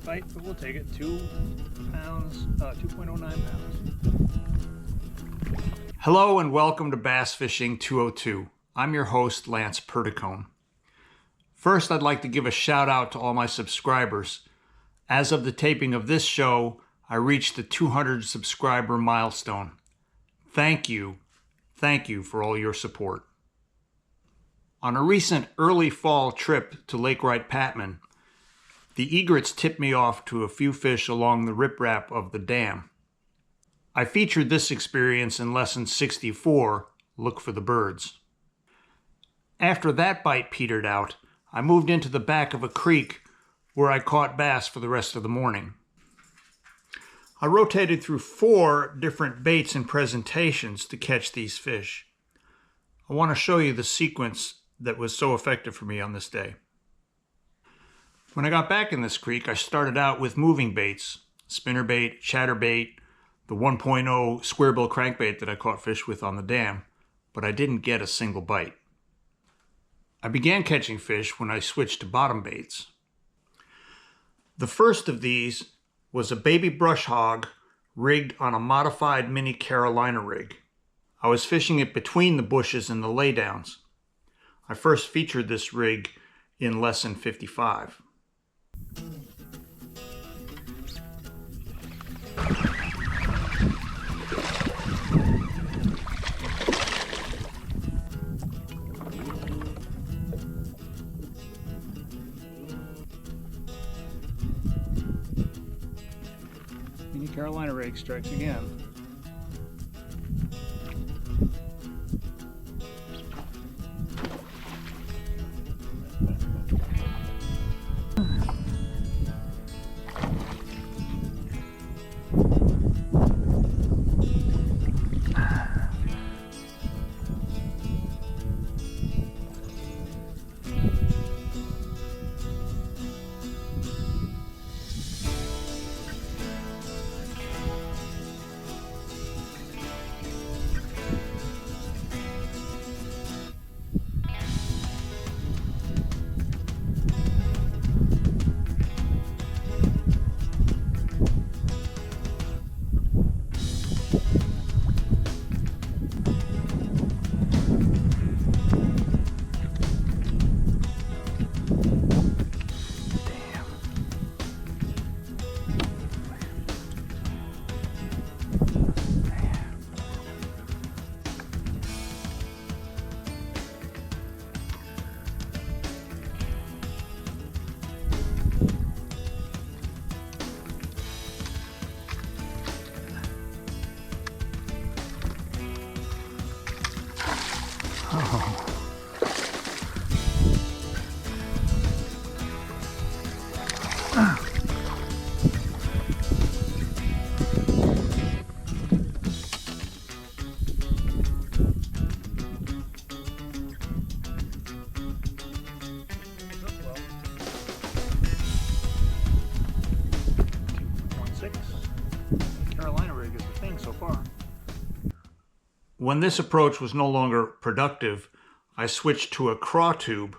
bite, but we'll take it. 2 pounds, 2.09 pounds. Hello and welcome to Bass Fishing 202. I'm your host, Lance Perticone. First, I'd like to give a shout out to all my subscribers. As of the taping of this show, I reached the 200 subscriber milestone. Thank you for all your support. On a recent early fall trip to Lake Wright-Patman, the egrets tipped me off to a few fish along the riprap of the dam. I featured this experience in lesson 64, Look for the Birds. After that bite petered out, I moved into the back of a creek where I caught bass for the rest of the morning. I rotated through 4 different baits and presentations to catch these fish. I want to show you the sequence that was so effective for me on this day. When I got back in this creek, I started out with moving baits, spinnerbait, chatterbait, the 1.0 square bill crankbait that I caught fish with on the dam, but I didn't get a single bite. I began catching fish when I switched to bottom baits. The first of these was a baby brush hog rigged on a modified mini Carolina rig. I was fishing it between the bushes and the laydowns. I first featured this rig in lesson 55. Mini Carolina rig strikes again. Carolina rig is the thing so far. When this approach was no longer productive, I switched to a craw tube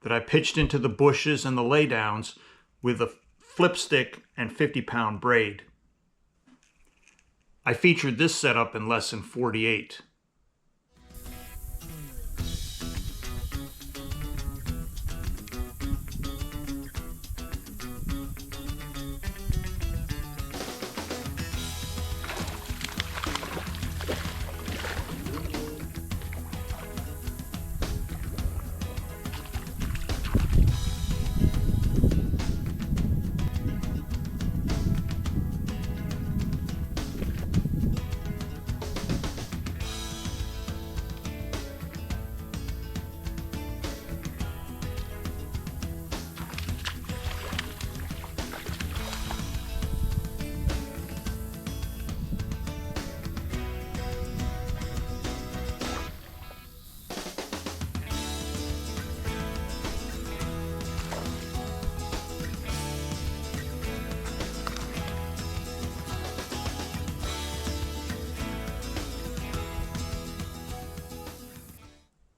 that I pitched into the bushes and the laydowns with a flip stick and 50-pound braid. I featured this setup in lesson 48.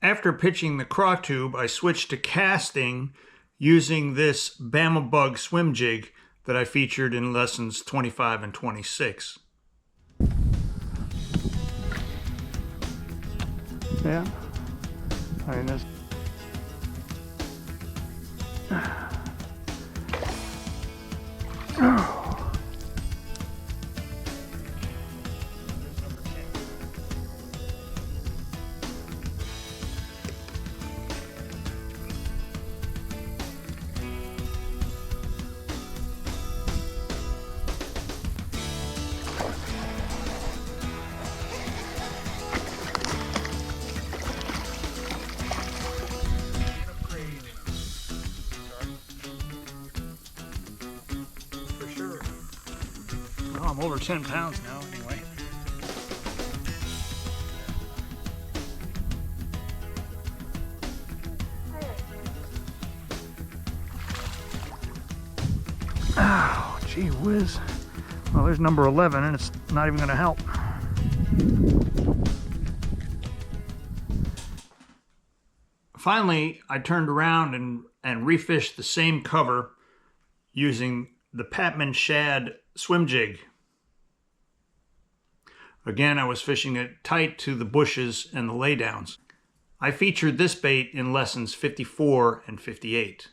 After pitching the craw tube, I switched to casting using this Bama Bug swim jig that I featured in lessons 25 and 26. Yeah. I mean, this. For sure. Well, I'm over 10 pounds now, anyway. Oh, gee whiz. Well, there's number 11, and it's not even going to help. Finally, I turned around and refished the same cover using the Patman Shad swim jig. Again, I was fishing it tight to the bushes and the laydowns. I featured this bait in lessons 54 and 58.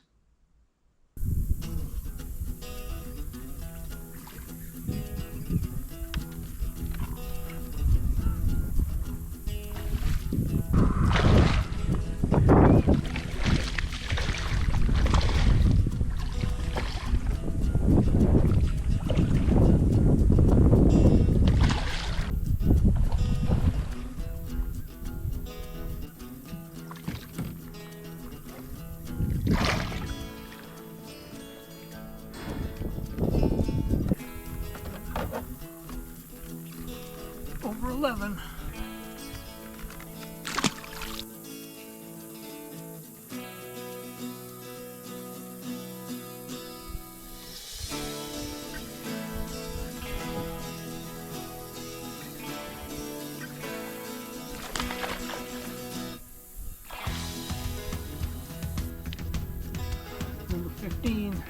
Over 11. Number 15.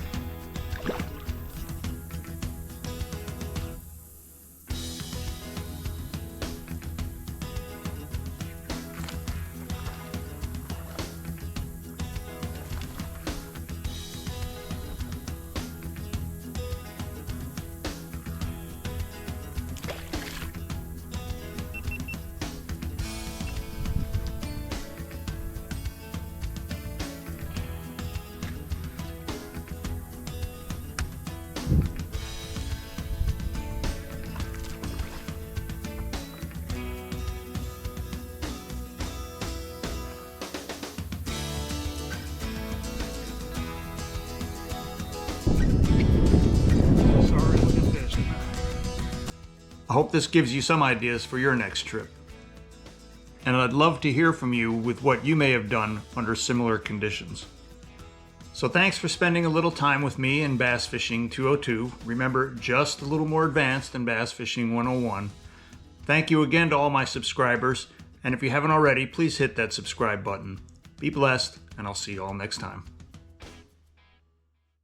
Sorry, look at this. I hope this gives you some ideas for your next trip. And I'd love to hear from you with what you may have done under similar conditions. So thanks for spending a little time with me in Bass Fishing 202. Remember, just a little more advanced than Bass Fishing 101. Thank you again to all my subscribers, and if you haven't already, please hit that subscribe button. Be blessed, and I'll see you all next time.